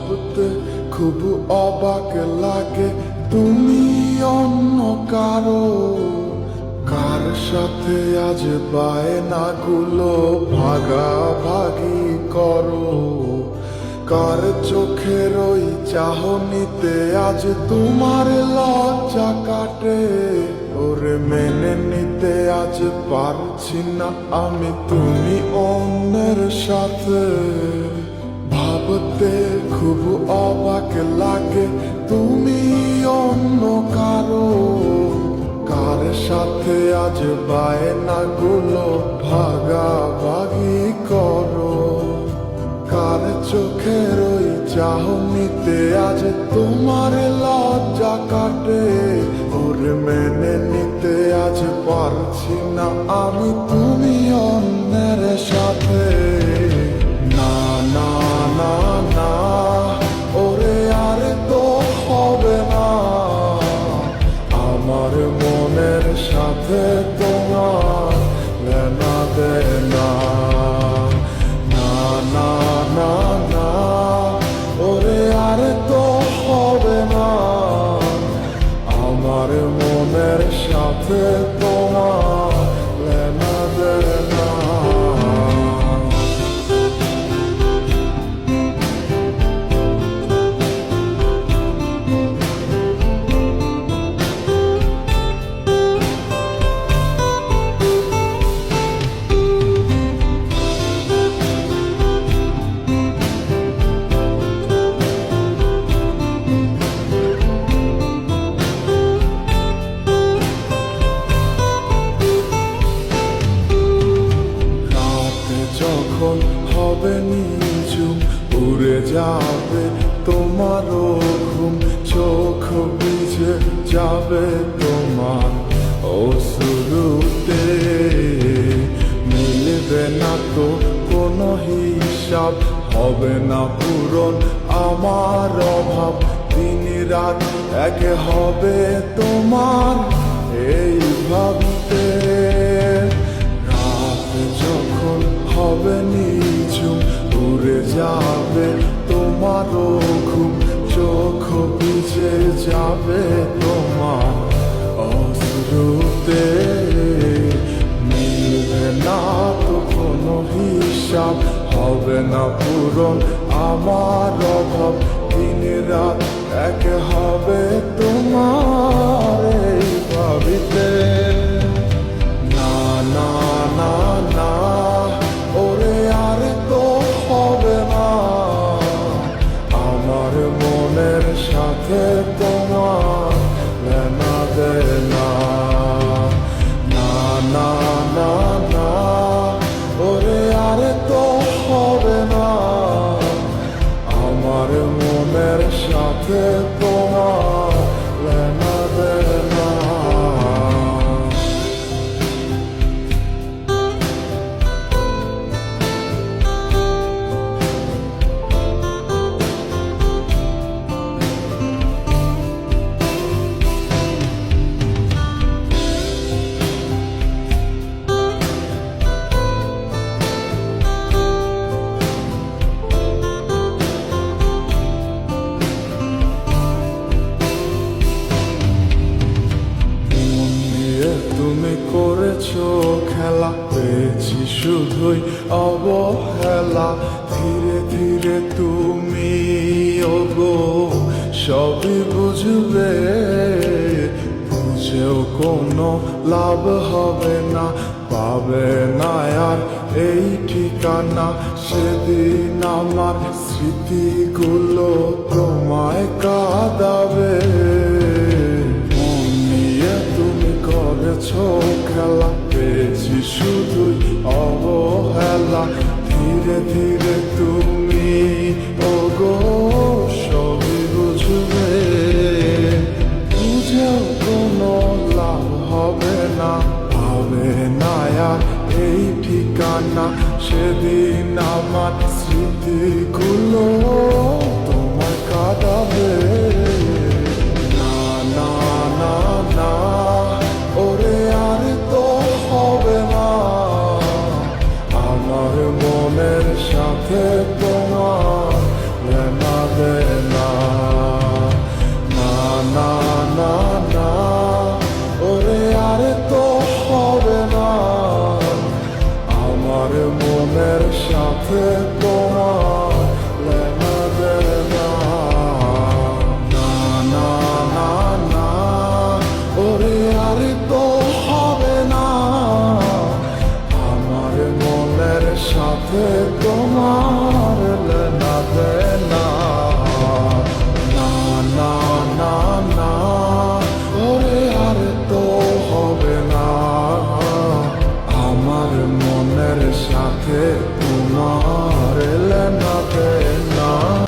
ভাবতে খুব অবাক লাগে তুমি অন্য কারো, কার সাথে আজ বায়নাগুলো ভাগাভাগি করো, কার চোখের ওই চাহনিতে আজ তোমার লজ্জা কাটে। ওরে মেনে নিতে আজ পারছি না আমি তুমি অন্যের সাথে, ভাবতে খুব অবাক লাগে তুমি অন্য কারো, কার সাথে আজ বায়নাগুলো ভাগাভাগি করো, কার চোখের ওই চাহনিতে আজ তোমার লজ্জা কাটে। ওরে মেনে নিতে আজ পারছি না আমি তুমি অন্যের সাথে। না না না না ওরে আর তো হবে না, আমার মনের সাথে তোমার লেনা দেনা। না না না না ওরে আর তো হবে না, আমার মনের সাথে তোমার লেনা দেনা। যখন হবে নিঝুম উড়ে যাবে তোমারও ঘুম, চোখ ভিজে যাবে তোমার অশ্রুতে, মিলবে না তো কোনো হিসাব, হবে না পূরণ আমার অভাব, দিন রাত এক হবে তোমার এই ভাবতে। যখন হবে নিঝুম উড়ে যাবে তোমারও ঘুম, চোখ ভিজে যাবে তোমার অশ্রুতে, মিলবে না তো কোনো হিসাব, হবে না পূরণ আমার অভাব, দিন রাত এক হবে তোমার এই ভাবিতে। না না না না ওরে আর তো হবে না, আমার মনের সাথে তোমার লেনা দেনা। না না না না ওরে আর তো হবে না, আমার মনের সাথে তোমার লেনা দেনা। তুমি করেছো খেলা, পেয়েছি শুধুই অবহেলা, ধীরে ধীরে তুমি ওগো সবই বুঝবে, বুঝেও কোনো লাভ হবে না, পাবে না আর এই ঠিকানা। সেদিন আমার স্মৃতিগুলো তোমায় কাঁদাবে, তুমি করেছো খেলা, পেয়েছি শুধুই অবহেলা, ধীরে ধীরে তুমি ওগো সবই বুঝবে, বুঝেও কোনো লাভ হবে না, পাবে না আর এই ঠিকানা। সেদিন আমার স্মৃতিগুলো তোমার কাঁদাবে। না না না না ওরে আর তো হবে না, আমার মনের সাথে আমার মনের সাথে তোমার